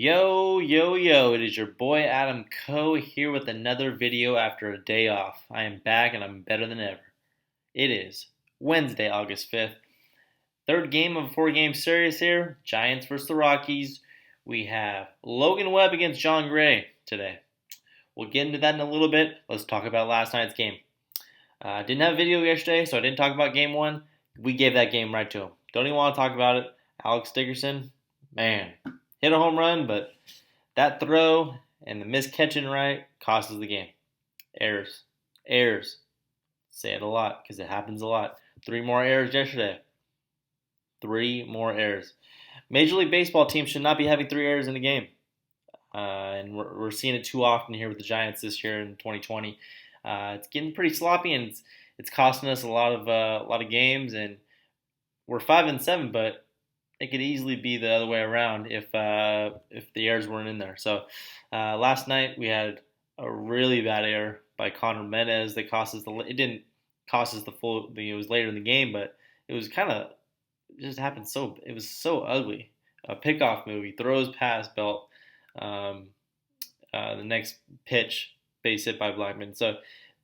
Yo, yo, yo, it is your boy Adam Coe here with another video after a day off. I am back and I'm better than ever. It is Wednesday, August 5th. Third game of a four-game series here. Giants versus the Rockies. We have Logan Webb against Jon Gray today. We'll get into that in a little bit. Let's talk about last night's game. Didn't have a video yesterday, so I didn't talk about game one. We gave that game right to him. Don't even want to talk about it. Alex Dickerson, man, hit a home run, but that throw and the missed catching right costs us the game. Errors. Errors. Say it a lot because it happens a lot. 3 more errors yesterday. 3 more errors. Major League Baseball teams should not be having 3 errors in a game. And we're seeing it too often here with the Giants this year in 2020. It's getting pretty sloppy, and it's costing us a lot of games. And we're 5-7, but it could easily be the other way around if the errors weren't in there. So last night we had a really bad error by Connor Menez that cost us it didn't cost us the full. It was later in the game, but it was it just happened it was so ugly. A pickoff move. He throws past Belt. The next pitch, base hit by Blackman. So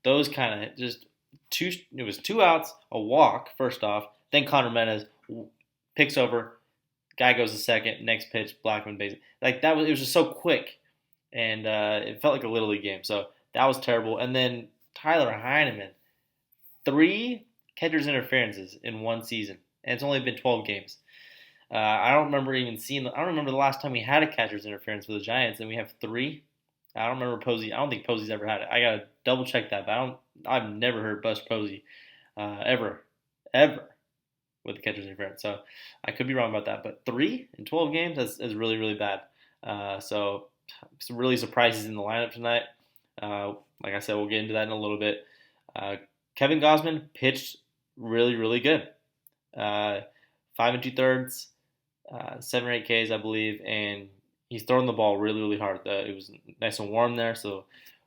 those kind of just two. It was 2 outs, a walk first off. Then Connor Menez picks over. Guy goes to second. Next pitch, Blackman base. Like that was. It was just so quick, and it felt like a little league game. So that was terrible. And then Tyler Heineman, 3 catcher's interferences in one season, and it's only been 12 games. I don't remember even seeing. I don't remember the last time we had a catcher's interference with the Giants, and we have 3. I don't remember Posey. I don't think Posey's ever had it. I gotta double check that, but I've never heard Bus Posey ever with the catcher's interference. So I could be wrong about that, but 3 in 12 games is really, really bad. So some really surprises in the lineup tonight. Like I said, we'll get into that in a little bit. Kevin Gausman pitched really, really good. 5 2/3, 7 or 8 Ks, I believe, and he's throwing the ball really, really hard. It was nice and warm there, so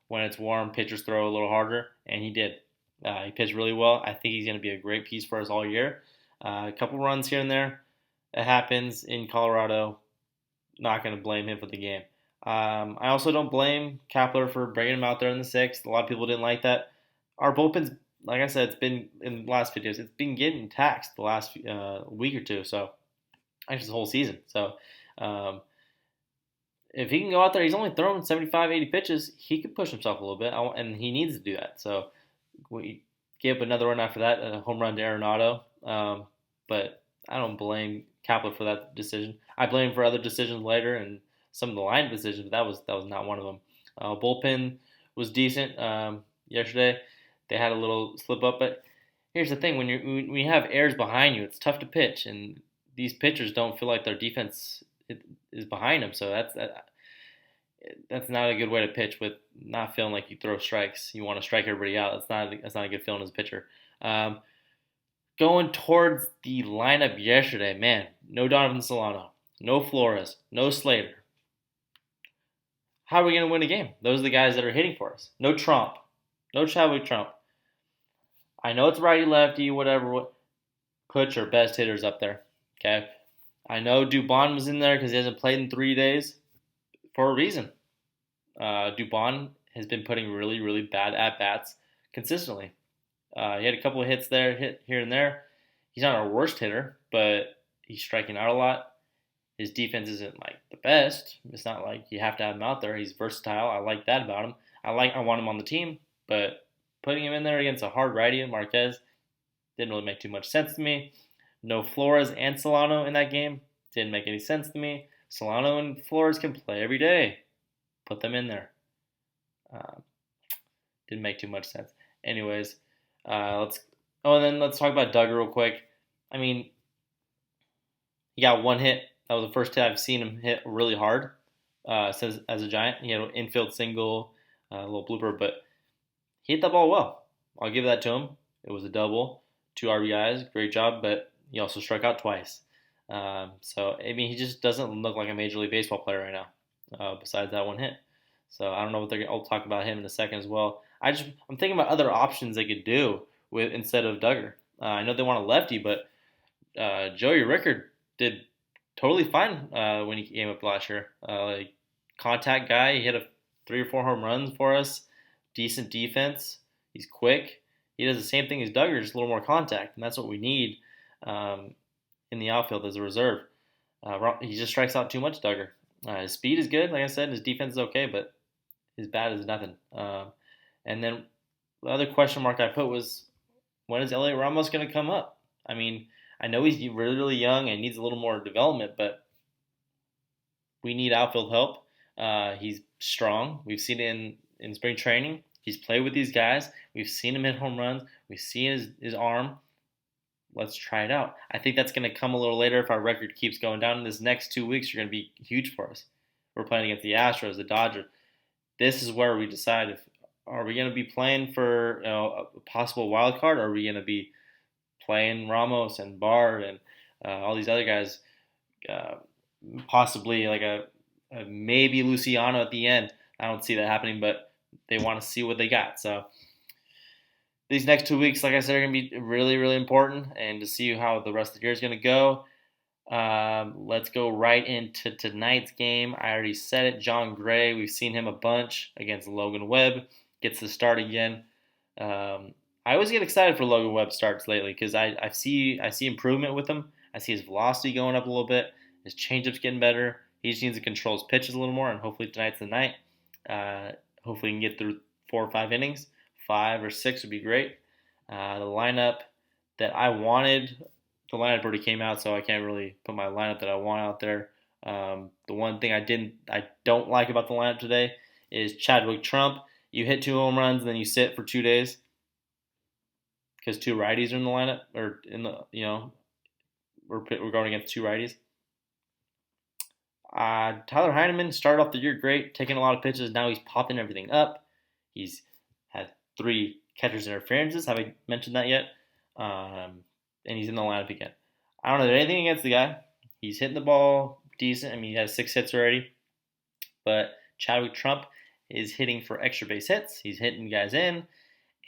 when it's warm, pitchers throw a little harder, and he did. He pitched really well. I think he's going to be a great piece for us all year. A couple runs here and there. It happens in Colorado. Not going to blame him for the game. I also don't blame Kapler for bringing him out there in the 6th. A lot of people didn't like that. Our bullpen's, like I said, it's been in the last videos, it's been getting taxed the last week or two. So actually, the whole season. So if he can go out there, he's only thrown 75, 80 pitches. He could push himself a little bit, and he needs to do that. So we gave up another run after that, a home run to Arenado. But I don't blame Kapler for that decision. I blame him for other decisions later and some of the line decisions, but that was not one of them. Bullpen was decent yesterday. They had a little slip up, but here's the thing: when you have errors behind you, it's tough to pitch, and these pitchers don't feel like their defense is behind them. So that's not a good way to pitch with not feeling like you throw strikes. You want to strike everybody out. That's not a good feeling as a pitcher. Going towards the lineup yesterday, man, no Donovan Solano, no Flores, no Slater. How are we going to win a game? Those are the guys that are hitting for us. No Trump, no Chadwick Trump. I know it's righty-lefty, whatever. Put your best hitters up there, okay? I know Dubon was in there because he hasn't played in 3 days for a reason. Dubon has been putting really, really bad at-bats consistently. He had a couple of hits there, hit here and there. He's not our worst hitter, but he's striking out a lot. His defense isn't like the best. It's not like you have to have him out there. He's versatile. I like that about him. I want him on the team, but putting him in there against a hard righty, Marquez, didn't really make too much sense to me. No Flores and Solano in that game. Didn't make any sense to me. Solano and Flores can play every day. Put them in there. Didn't make too much sense. Anyways, let's talk about Duggar real quick. I mean, he got 1 hit. That was the first hit I've seen him hit really hard as a Giant. He had an infield single, a little blooper, but he hit that ball well. I'll give that to him. It was a double, 2 RBIs, great job, but he also struck out twice. So, I mean, he just doesn't look like a Major League Baseball player right now, besides that 1 hit. So, I don't know what I'll talk about him in a second as well. I'm thinking about other options they could do instead of Duggar. I know they want a lefty, but Joey Rickard did totally fine when he came up last year. Like contact guy, he hit a 3 or 4 home runs for us. Decent defense. He's quick. He does the same thing as Duggar, just a little more contact, and that's what we need um, in the outfield as a reserve. He just strikes out too much, Duggar. His speed is good, like I said. His defense is okay, but his bat is nothing. And then the other question mark I put was, when is Elliot Ramos going to come up? I mean, I know he's really, really young and needs a little more development, but we need outfield help. He's strong. We've seen it in spring training. He's played with these guys. We've seen him hit home runs. We've seen his arm. Let's try it out. I think that's going to come a little later if our record keeps going down. This next 2 weeks are going to be huge for us. We're playing against the Astros, the Dodgers. This is where we decide if are we going to be playing for a possible wild card, or are we going to be playing Ramos and Bard and all these other guys, uh, possibly like a maybe Luciano at the end. I don't see that happening, but they want to see what they got. So these next 2 weeks, like I said, are going to be really, really important, and to see how the rest of the year is going to go. Let's go right into tonight's game. I already said it. Jon Gray, we've seen him a bunch against Logan Webb. Gets the start again. I always get excited for Logan Webb starts lately because I see improvement with him. I see his velocity going up a little bit. His changeup's getting better. He just needs to control his pitches a little more, and hopefully tonight's the night. Hopefully he can get through 4 or 5 innings. 5 or 6 would be great. The lineup that I wanted, the lineup already came out, so I can't really put my lineup that I want out there. The one thing I don't like about the lineup today is Chadwick Trump. You hit 2 home runs and then you sit for 2 days because 2 righties are in the lineup, or in the we're going against 2 righties. Tyler Heineman started off the year great, taking a lot of pitches. Now he's popping everything up. He's had 3 catcher's interferences. Have I mentioned that yet? And he's in the lineup again. I don't know anything against the guy. He's hitting the ball decent. I mean, he has 6 hits already. But Chadwick Trump is hitting for extra base hits. He's hitting guys in,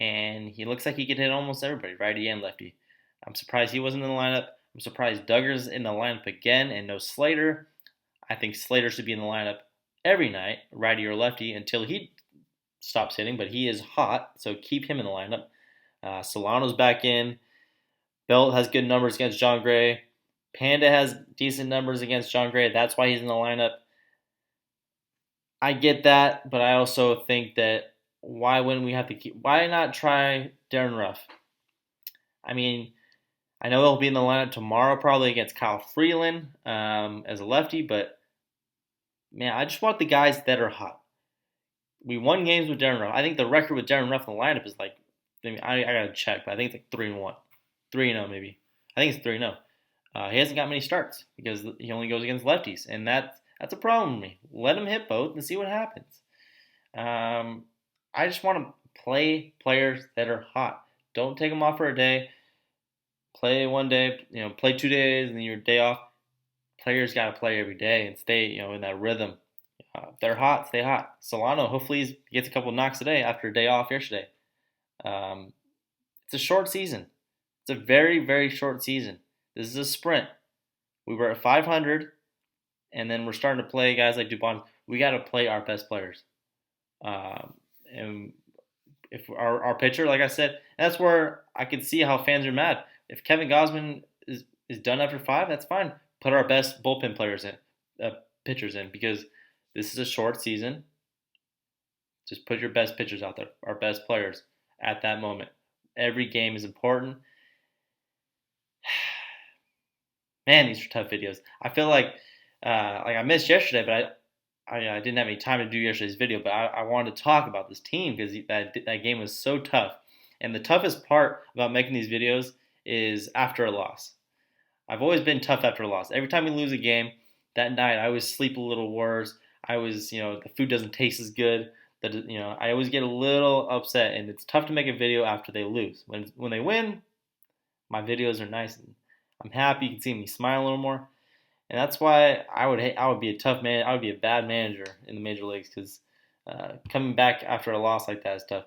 and he looks like he could hit almost everybody, righty and lefty. I'm surprised he wasn't in the lineup. I'm surprised Duggar's in the lineup again and no Slater. I think Slater should be in the lineup every night, righty or lefty, until he stops hitting, but he is hot, so keep him in the lineup. Solano's back in. Belt has good numbers against Jon Gray. Panda has decent numbers against Jon Gray. That's why he's in the lineup. I get that, but I also think that why not try Darren Ruff? I mean, I know he'll be in the lineup tomorrow probably against Kyle Freeland as a lefty, but man, I just want the guys that are hot. We won games with Darren Ruff. I think the record with Darren Ruff in the lineup is like, I gotta check, but I think it's like 3-1. 3-0 maybe. I think it's 3-0. He hasn't got many starts because he only goes against lefties, and that's a problem with me. Let him hit both and see what happens. I just want to play players that are hot. Don't take them off for a day. Play one day, play 2 days, and then your day off. Players got to play every day and stay, in that rhythm. If they're hot, stay hot. Solano, hopefully, he gets a couple knocks today after a day off yesterday. It's a short season. It's a very, very short season. This is a sprint. We were at 500, and then we're starting to play guys like Dubon. We got to play our best players. And if our pitcher, like I said, that's where I can see how fans are mad. If Kevin Gausman is done after 5, that's fine. Put our best bullpen players in, pitchers in, because this is a short season. Just put your best pitchers out there, our best players at that moment. Every game is important. Man, these are tough videos. I feel like I missed yesterday, but I didn't have any time to do yesterday's video. But I wanted to talk about this team because that game was so tough. And the toughest part about making these videos is after a loss. I've always been tough after a loss. Every time we lose a game, that night I always sleep a little worse. The food doesn't taste as good. I always get a little upset, and it's tough to make a video after they lose. When they win, my videos are nice and I'm happy. You can see me smile a little more, and that's why I would be a tough man. I would be a bad manager in the major leagues because coming back after a loss like that is tough.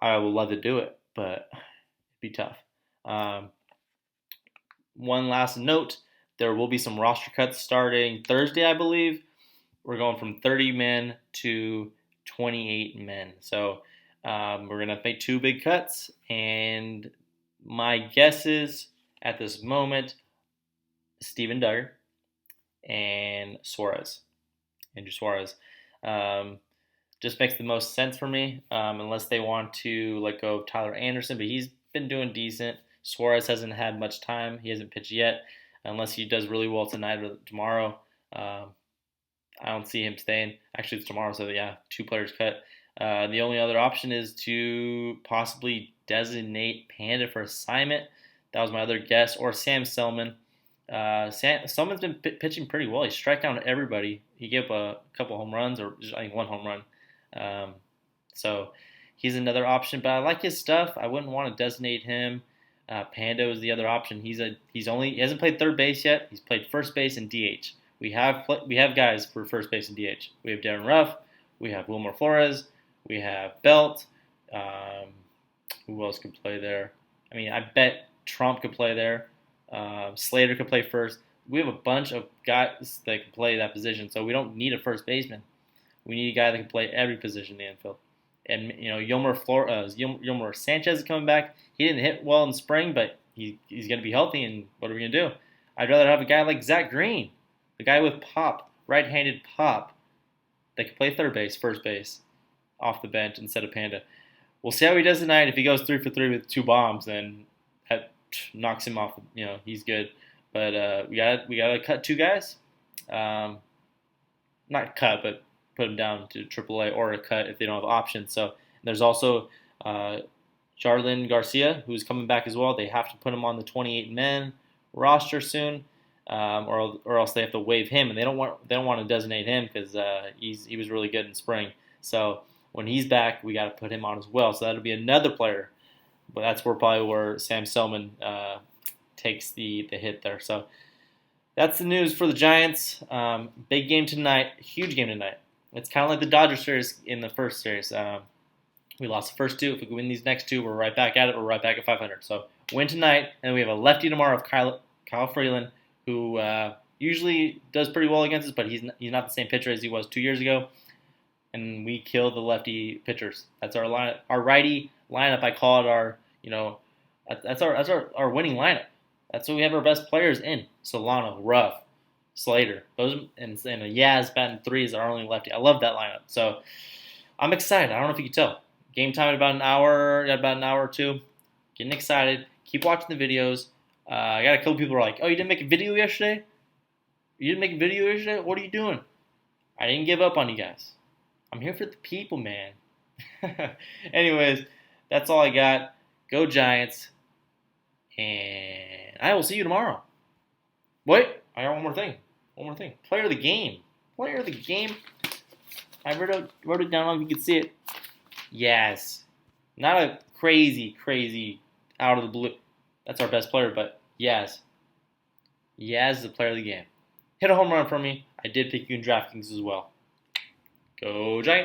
I would love to do it, but it'd be tough. One last note: There will be some roster cuts starting Thursday, I believe. We're going from 30 men to 28 men. So we're going to make 2 big cuts. And my guesses at this moment, Steven Duggar and Suarez. Andrew Suarez. Just makes the most sense for me, unless they want to let go of Tyler Anderson, but he's been doing decent. Suarez hasn't had much time. He hasn't pitched yet, unless he does really well tonight or tomorrow. I don't see him staying. Actually, it's tomorrow, so yeah, 2 players cut. The only other option is to possibly designate Panda for assignment. That was my other guess, or Sam Selman. Selman's been pitching pretty well. He struck out everybody. He gave up a couple home runs, or just, I think 1 home run. So he's another option, but I like his stuff. I wouldn't want to designate him. Pando is the other option. He hasn't played third base yet. He's played first base and DH. We have guys for first base and DH. We have Darren Ruff. We have Wilmer Flores. We have Belt. Who else could play there? I mean, I bet Trump could play there. Slater could play first. We have a bunch of guys that can play that position, so we don't need a first baseman. We need a guy that can play every position in the infield. And Yolmer Sanchez is coming back. He didn't hit well in spring, but he's going to be healthy. And what are we going to do? I'd rather have a guy like Zach Green, the guy with pop, right-handed pop, that can play third base, first base, off the bench instead of Panda. We'll see how he does tonight. If he goes 3 for 3 with 2 bombs, then that knocks him off. He's good. But we gotta cut 2 guys. Not cut, but put them down to AAA, or a cut if they don't have options. So there's also Jarlin Garcia, who's coming back as well. They have to put him on the 28 men roster soon, or else they have to waive him, and they don't want to designate him because he was really good in spring. So when he's back, we got to put him on as well. So that'll be another player, but that's probably where Sam Selman takes the hit there. So that's the news for the Giants. Big game tonight, huge game tonight. It's kind of like the Dodgers series in the first series. We lost the first 2. If we can win these next 2, we're right back at it. We're right back at 500. So win tonight, and we have a lefty tomorrow of Kyle Freeland, who usually does pretty well against us, but he's not the same pitcher as he was 2 years ago. And we kill the lefty pitchers. That's our line. Our righty lineup. I call it that's our winning lineup. That's what we have our best players in. Solano, Ruff, Slater. Those and a Yaz batting 3 is our only lefty. I love that lineup. So I'm excited. I don't know if you can tell. Game time in about an hour or 2. Getting excited. Keep watching the videos. I got a couple people who are like, "Oh, you didn't make a video yesterday? What are you doing?" I didn't give up on you guys. I'm here for the people, man. Anyways, that's all I got. Go Giants. And I will see you tomorrow. Wait, I got one more thing. Player of the game. I wrote it down if you can see it. Yes. Not a crazy out of the blue. That's our best player, but Yaz. Yaz is the player of the game. Hit a home run for me. I did pick you in DraftKings as well. Go Giants.